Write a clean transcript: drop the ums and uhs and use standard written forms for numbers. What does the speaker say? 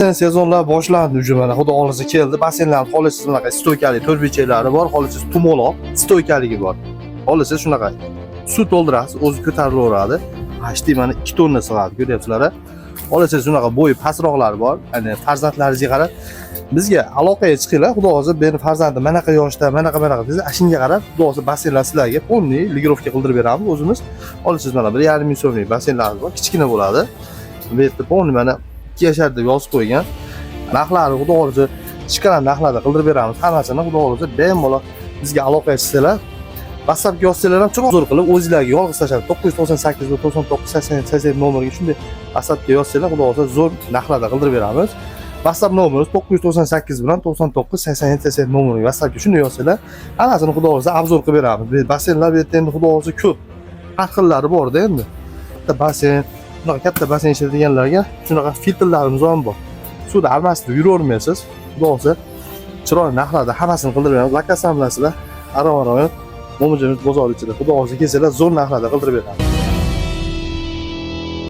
Sezonlar boshlandi уже mana xudo xolisa keldi. Bassenlarni xolisiz bunaqa stoykali to'rtbechaklari bor, xolisiz tumaloq, stoykaligi bor. Xolisiz shunaqa suv to'ldirasiz, o'zi ko'tarilaveradi. Почти mana 2 tonna sig'adi, ko'ryapsizlar. Xolisiz shunaqa bo'yi pastroqlari bor. Ya'ni farzandlaringizga qarab bizga aloqaga chiqinglar. Xudo xolisa meni farzandim manaqa yoshda, manaqa desa, shunga qarab xudo xolisa bassenlar sizlarga полный ligirovka qildirib beramiz o'zimiz. Xolisiz mana 1,5 ming so'mlik bassenlarimiz bor, kichkina bo'ladi. Bu yerda полный mana 2 yashar deb yozib qo'ygan. Narxlari xudo xolisa chiqqan narxlarda qildirib beramiz. Hammasini xudo xolisa bemalol bizga aloqaga chiqsanglar, WhatsAppga yozsanglar ham zo'r qilib o'zingizlarga yolg'iz tashlab 998 va 99 87 nomeriga shunday WhatsAppga yozsanglar, xudo xolisa zo'r narxlarda qildirib beramiz. WhatsApp nomerimiz 998 bilan 99 87 87 nomeriga WhatsAppga shunday yozsanglar, hammasini xudo xolisa obzor qilib beramiz. Bassenlar bu yerda endi xudo xolisa ko'p. Har xillari bor-da endi. Bitta basen, bunaqa katta basen ishlatganlarga shunaqa filtrlarimiz ham bor. Suvda almashtirib yuravermaysiz. Xudo xolisa chiroyli narxlarda hammasini qildirib beramiz. Lokatsiyani bilasizlar. Aroq-aroq Mo'minjonov bozori ichida. Xudo xolisa kelsanglar zo'r narxlarda qildirib beramiz.